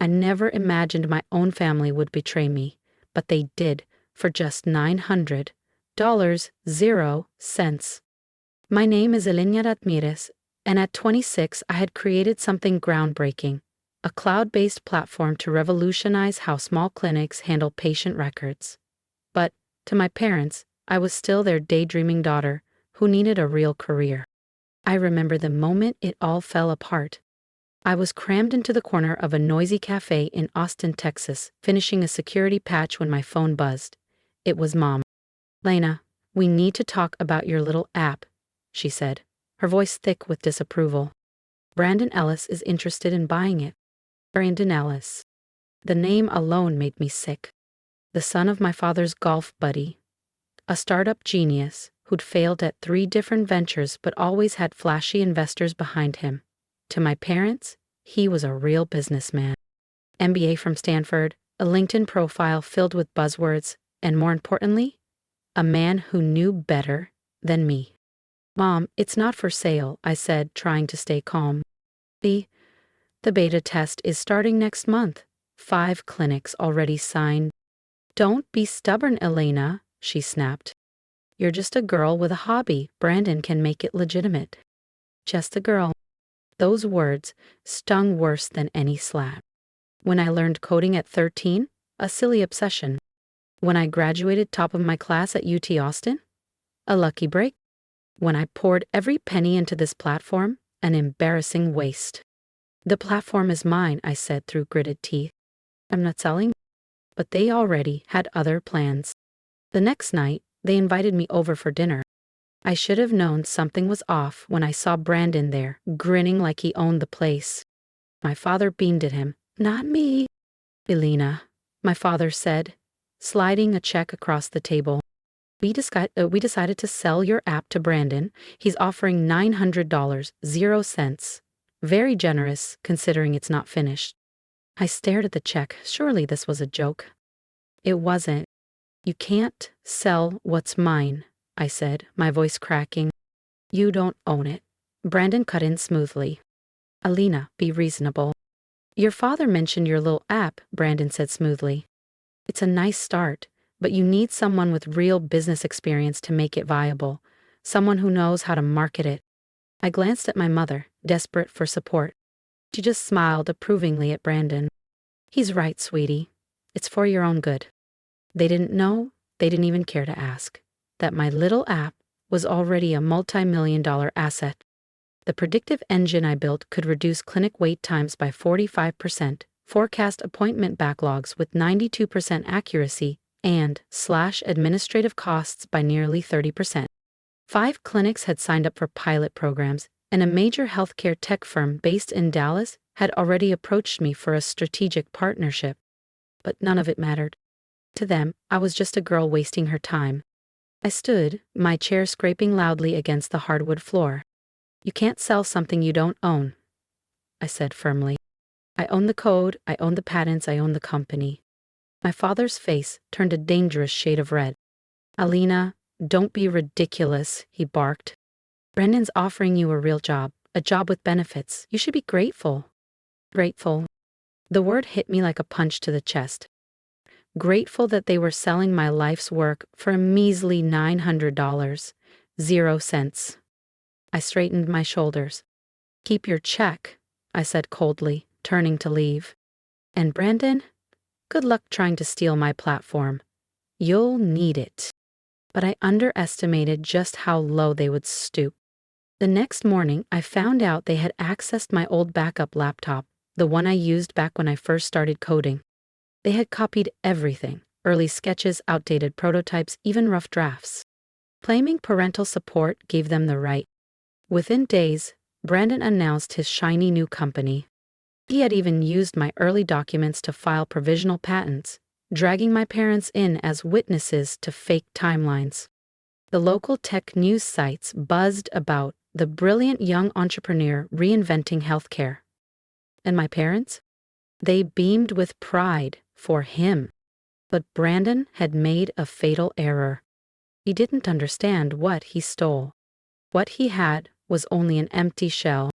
never imagined my own family would betray me, but they did, for just $900.00. My name is Elena Ramirez, and at 26 I had created something groundbreaking, a cloud-based platform to revolutionize how small clinics handle patient records. But, to my parents, I was still their daydreaming daughter, who needed a real career. I remember the moment it all fell apart. I was crammed into the corner of a noisy café in Austin, Texas, finishing a security patch when my phone buzzed. It was Mom. "Lena, we need to talk about your little app," she said, her voice thick with disapproval. "Brandon Ellis is interested in buying it." Brandon Ellis. The name alone made me sick. The son of my father's golf buddy. A startup genius who'd failed at 3 different ventures but always had flashy investors behind him. To my parents, he was a real businessman. MBA from Stanford, a LinkedIn profile filled with buzzwords, and more importantly, a man who knew better than me. "Mom, it's not for sale," I said, trying to stay calm. The beta test is starting next month. 5 clinics already signed." "Don't be stubborn, Elena," she snapped. "You're just a girl with a hobby. Brandon can make it legitimate." Just a girl. Those words stung worse than any slap. When I learned coding at 13, a silly obsession. When I graduated top of my class at UT Austin, a lucky break. When I poured every penny into this platform, an embarrassing waste. "The platform is mine," I said through gritted teeth. "I'm not selling." But they already had other plans. The next night, they invited me over for dinner. I should have known something was off when I saw Brandon there, grinning like he owned the place. My father beamed at him. "Not me." "Elena," my father said, sliding a check across the table. We decided to sell your app to Brandon. He's offering $900.00. Very generous, considering it's not finished." I stared at the check. Surely this was a joke. It wasn't. "You can't sell what's mine," I said, my voice cracking. "You don't own it." Brandon cut in smoothly. "Elena, be reasonable." "Your father mentioned your little app," Brandon said smoothly. "It's a nice start, but you need someone with real business experience to make it viable. Someone who knows how to market it." I glanced at my mother, desperate for support. She just smiled approvingly at Brandon. "He's right, sweetie. It's for your own good." They didn't know, they didn't even care to ask, that my little app was already a multi-million-dollar asset. The predictive engine I built could reduce clinic wait times by 45%, forecast appointment backlogs with 92% accuracy, and slash administrative costs by nearly 30%. 5 clinics had signed up for pilot programs, and a major healthcare tech firm based in Dallas had already approached me for a strategic partnership. But none of it mattered. To them, I was just a girl wasting her time. I stood, my chair scraping loudly against the hardwood floor. "You can't sell something you don't own," I said firmly. "I own the code, I own the patents, I own the company." My father's face turned a dangerous shade of red. "Elena, don't be ridiculous," he barked. "Brandon's offering you a real job, a job with benefits. You should be grateful." Grateful. The word hit me like a punch to the chest. Grateful that they were selling my life's work for a measly $900.00. I straightened my shoulders. "Keep your check," I said coldly, turning to leave. "And Brandon, good luck trying to steal my platform. You'll need it." But I underestimated just how low they would stoop. The next morning, I found out they had accessed my old backup laptop, the one I used back when I first started coding. They had copied everything, early sketches, outdated prototypes, even rough drafts. Claiming parental support gave them the right. Within days, Brandon announced his shiny new company. He had even used my early documents to file provisional patents, dragging my parents in as witnesses to fake timelines. The local tech news sites buzzed about the brilliant young entrepreneur reinventing healthcare. And my parents? They beamed with pride for him. But Brandon had made a fatal error. He didn't understand what he stole. What he had was only an empty shell.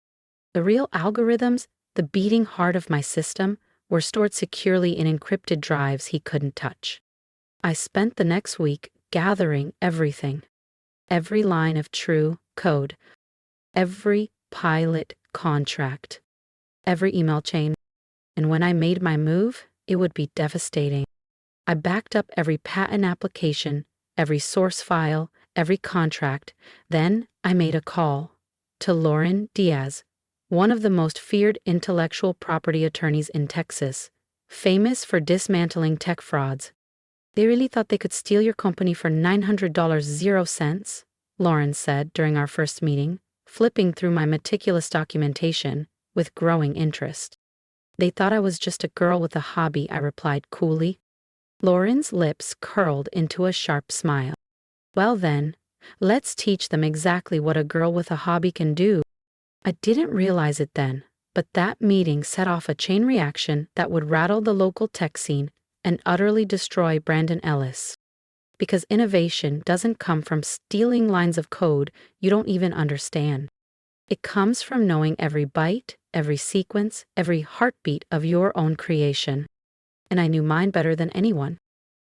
The real algorithms, the beating heart of my system, were stored securely in encrypted drives he couldn't touch. I spent the next week gathering everything. Every line of true code, every pilot contract, every email chain. And when I made my move, it would be devastating. I backed up every patent application, every source file, every contract. Then I made a call to Lauren Diaz, one of the most feared intellectual property attorneys in Texas, famous for dismantling tech frauds. They really thought they could steal your company for $900 0 cents, Lauren said during our first meeting, flipping through my meticulous documentation with growing interest. They thought I was just a girl with a hobby, I replied coolly. Lauren's lips curled into a sharp smile. Well then, let's teach them exactly what a girl with a hobby can do. I didn't realize it then, but that meeting set off a chain reaction that would rattle the local tech scene and utterly destroy Brandon Ellis. Because innovation doesn't come from stealing lines of code you don't even understand. It comes from knowing every byte, every sequence, every heartbeat of your own creation. And I knew mine better than anyone.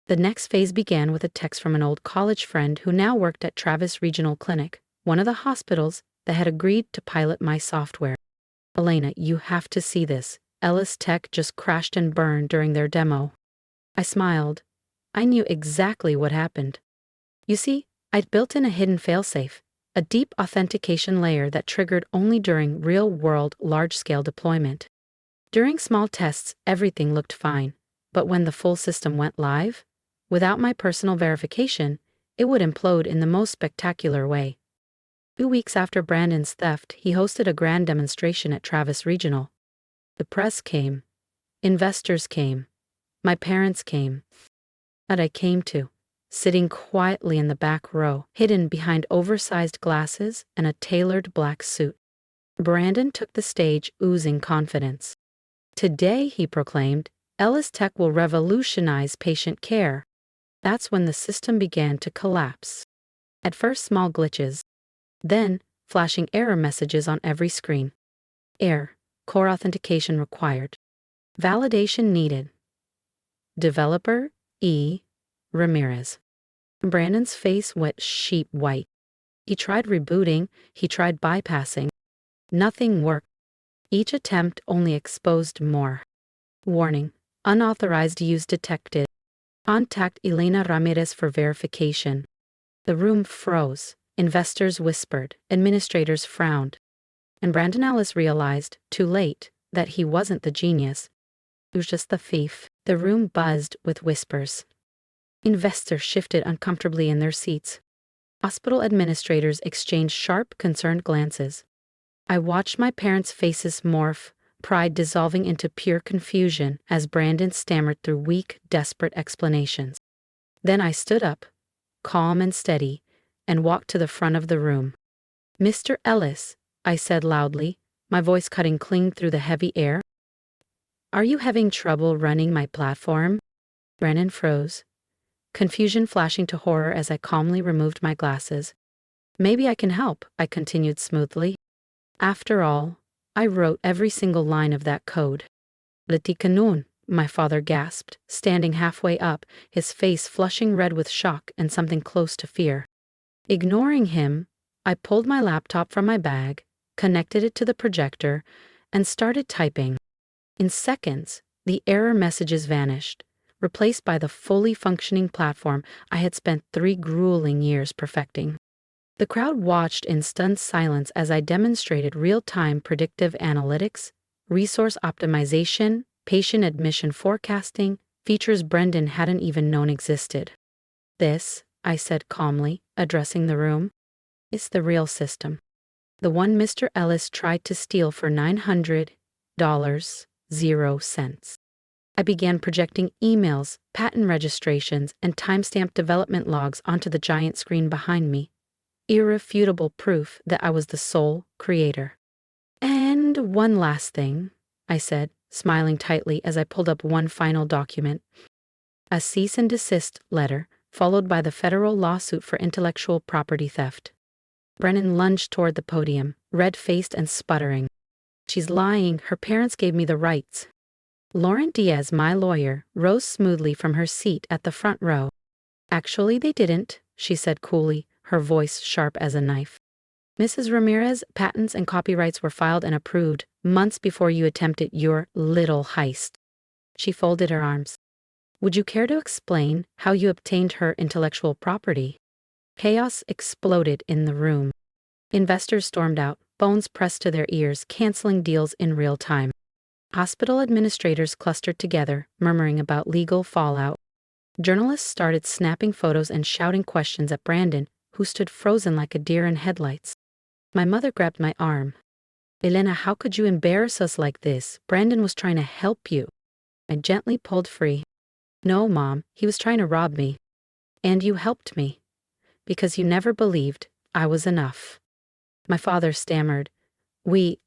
The next phase began with a text from an old college friend who now worked at Travis Regional Clinic, one of the hospitals that had agreed to pilot my software. Elena, you have to see this. Ellis Tech just crashed and burned during their demo. I smiled. I knew exactly what happened. You see, I'd built in a hidden failsafe, a deep authentication layer that triggered only during real-world large-scale deployment. During small tests, everything looked fine, but when the full system went live, without my personal verification, it would implode in the most spectacular way. 2 weeks after Brandon's theft, he hosted a grand demonstration at Travis Regional. The press came. Investors came. My parents came. But I came to, sitting quietly in the back row, hidden behind oversized glasses and a tailored black suit. Brandon took the stage, oozing confidence. Today, he proclaimed, Ellis Tech will revolutionize patient care. That's when the system began to collapse. At first, small glitches. Then, flashing error messages on every screen. Error, core authentication required. Validation needed. Developer, E. Ramirez. Brandon's face went sheep white. He tried rebooting, he tried bypassing. Nothing worked. Each attempt only exposed more. Warning, unauthorized use detected. Contact Elena Ramirez for verification. The room froze. Investors whispered, administrators frowned. And Brandon Ellis realized, too late, that he wasn't the genius. He was just the thief. The room buzzed with whispers. Investors shifted uncomfortably in their seats. Hospital administrators exchanged sharp, concerned glances. I watched my parents' faces morph, pride dissolving into pure confusion as Brandon stammered through weak, desperate explanations. Then I stood up, calm and steady, and walked to the front of the room. Mr. Ellis, I said loudly, my voice cutting clean through the heavy air. Are you having trouble running my platform? Brandon froze, confusion flashing to horror as I calmly removed my glasses. Maybe I can help, I continued smoothly. After all, I wrote every single line of that code. Litikanun, my father gasped, standing halfway up, his face flushing red with shock and something close to fear. Ignoring him, I pulled my laptop from my bag, connected it to the projector, and started typing. In seconds, the error messages vanished, replaced by the fully functioning platform I had spent 3 grueling years perfecting. The crowd watched in stunned silence as I demonstrated real-time predictive analytics, resource optimization, patient admission forecasting, features Brendan hadn't even known existed. This, I said calmly, addressing the room, is the real system. The one Mr. Ellis tried to steal for $900 0 cents. I began projecting emails, patent registrations, and timestamp development logs onto the giant screen behind me. Irrefutable proof that I was the sole creator. And one last thing, I said, smiling tightly as I pulled up one final document. A cease and desist letter, followed by the federal lawsuit for intellectual property theft. Brennan lunged toward the podium, red-faced and sputtering. She's lying. Her parents gave me the rights. Lauren Diaz, my lawyer, rose smoothly from her seat at the front row. Actually, they didn't, she said coolly, her voice sharp as a knife. Mrs. Ramirez, patents and copyrights were filed and approved months before you attempted your little heist. She folded her arms. Would you care to explain how you obtained her intellectual property? Chaos exploded in the room. Investors stormed out, phones pressed to their ears, canceling deals in real time. Hospital administrators clustered together, murmuring about legal fallout. Journalists started snapping photos and shouting questions at Brandon, who stood frozen like a deer in headlights. My mother grabbed my arm. Elena, how could you embarrass us like this? Brandon was trying to help you. I gently pulled free. No, Mom, he was trying to rob me. And you helped me. Because you never believed I was enough. My father stammered. We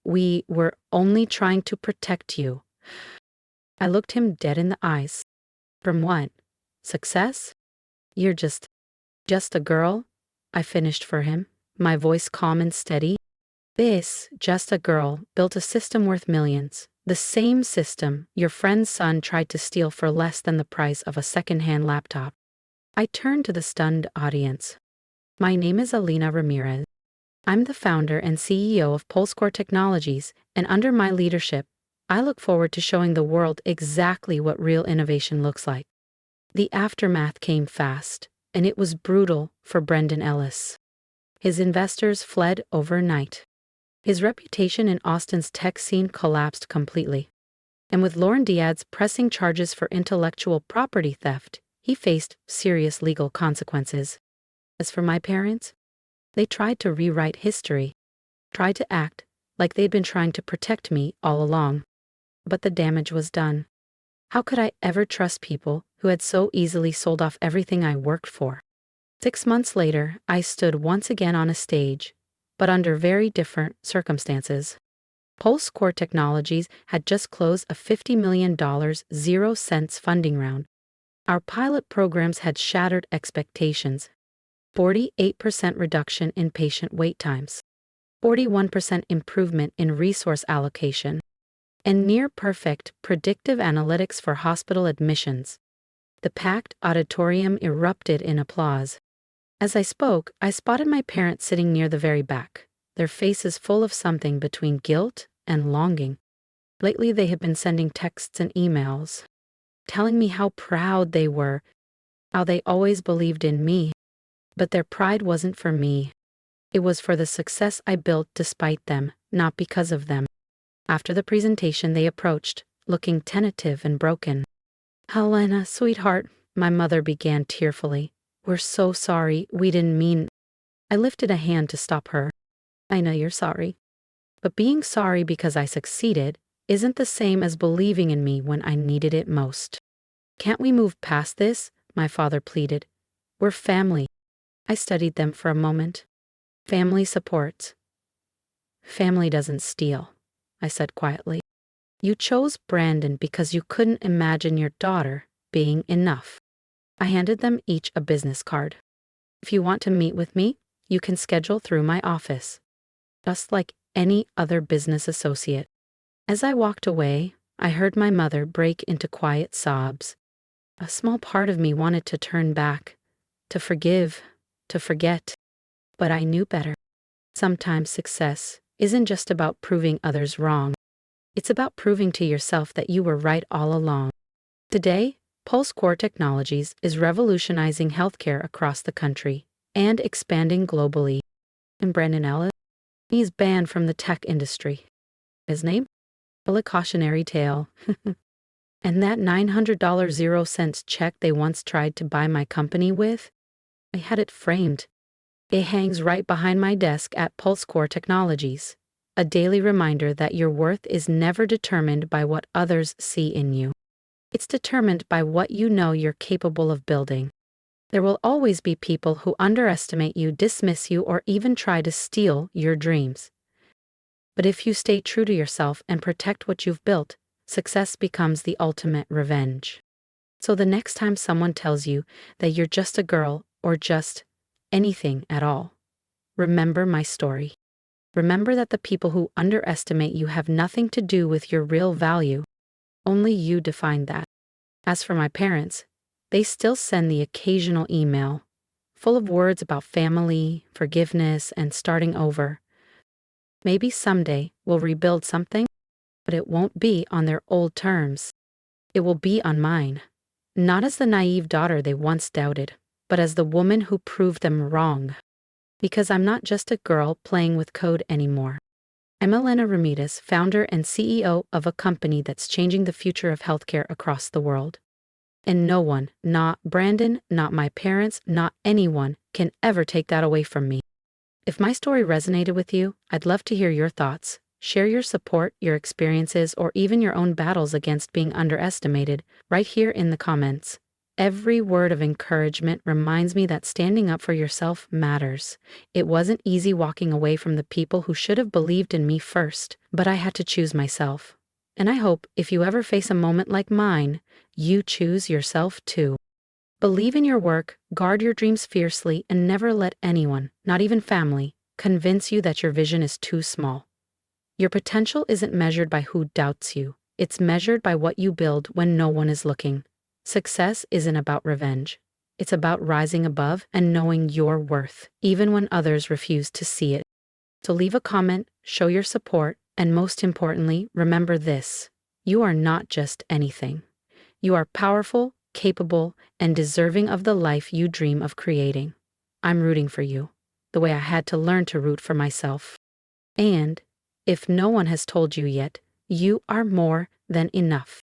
were only trying to protect you. I looked him dead in the eyes. From what? Success? You're just a girl? I finished for him, my voice calm and steady. This, just a girl, built a system worth millions. The same system your friend's son tried to steal for less than the price of a second-hand laptop. I turned to the stunned audience. My name is Elena Ramirez. I'm the founder and CEO of PulseCore Technologies, and under my leadership, I look forward to showing the world exactly what real innovation looks like. The aftermath came fast, and it was brutal for Brendan Ellis. His investors fled overnight. His reputation in Austin's tech scene collapsed completely. And with Lauren Diaz pressing charges for intellectual property theft, he faced serious legal consequences. As for my parents, they tried to rewrite history, tried to act like they'd been trying to protect me all along. But the damage was done. How could I ever trust people who had so easily sold off everything I worked for? 6 months later, I stood once again on a stage, but under very different circumstances. PulseCore Technologies had just closed a $50 million 0 cents funding round. Our pilot programs had shattered expectations. 48% reduction in patient wait times, 41% improvement in resource allocation, and near-perfect predictive analytics for hospital admissions. The packed auditorium erupted in applause. As I spoke, I spotted my parents sitting near the very back, their faces full of something between guilt and longing. Lately, they had been sending texts and emails, telling me how proud they were, how they always believed in me. But their pride wasn't for me. It was for the success I built despite them, not because of them. After the presentation, they approached, looking tentative and broken. Helena, sweetheart, my mother began tearfully. We're so sorry, we didn't mean. I lifted a hand to stop her. I know you're sorry. But being sorry because I succeeded isn't the same as believing in me when I needed it most. Can't we move past this? My father pleaded. We're family. I studied them for a moment. Family supports. Family doesn't steal, I said quietly. You chose Brandon because you couldn't imagine your daughter being enough. I handed them each a business card. If you want to meet with me, you can schedule through my office. Just like any other business associate. As I walked away, I heard my mother break into quiet sobs. A small part of me wanted to turn back, to forgive, to forget. But I knew better. Sometimes success isn't just about proving others wrong. It's about proving to yourself that you were right all along. Today, PulseCore Technologies is revolutionizing healthcare across the country and expanding globally. And Brandon Ellis, he's banned from the tech industry. His name? A cautionary tale. And that $900 0 cents check they once tried to buy my company with? I had it framed. It hangs right behind my desk at PulseCore Technologies, a daily reminder that your worth is never determined by what others see in you. It's determined by what you know you're capable of building. There will always be people who underestimate you, dismiss you, or even try to steal your dreams. But if you stay true to yourself and protect what you've built, success becomes the ultimate revenge. So the next time someone tells you that you're just a girl or just anything at all, remember my story. Remember that the people who underestimate you have nothing to do with your real value. Only you define that. As for my parents, they still send the occasional email, full of words about family, forgiveness, and starting over. Maybe someday we'll rebuild something, but it won't be on their old terms. It will be on mine. Not as the naive daughter they once doubted, but as the woman who proved them wrong. Because I'm not just a girl playing with code anymore. I'm Elena Ramirez, founder and CEO of a company that's changing the future of healthcare across the world. And no one, not Brandon, not my parents, not anyone, can ever take that away from me. If my story resonated with you, I'd love to hear your thoughts. Share your support, your experiences, or even your own battles against being underestimated right here in the comments. Every word of encouragement reminds me that standing up for yourself matters. It wasn't easy walking away from the people who should have believed in me first, but I had to choose myself. And I hope if you ever face a moment like mine, you choose yourself too. Believe in your work, guard your dreams fiercely, and never let anyone, not even family, convince you that your vision is too small. Your potential isn't measured by who doubts you. It's measured by what you build when no one is looking. Success isn't about revenge. It's about rising above and knowing your worth, even when others refuse to see it. So leave a comment, show your support, and most importantly, remember this: you are not just anything. You are powerful, capable, and deserving of the life you dream of creating. I'm rooting for you, the way I had to learn to root for myself. And if no one has told you yet, you are more than enough.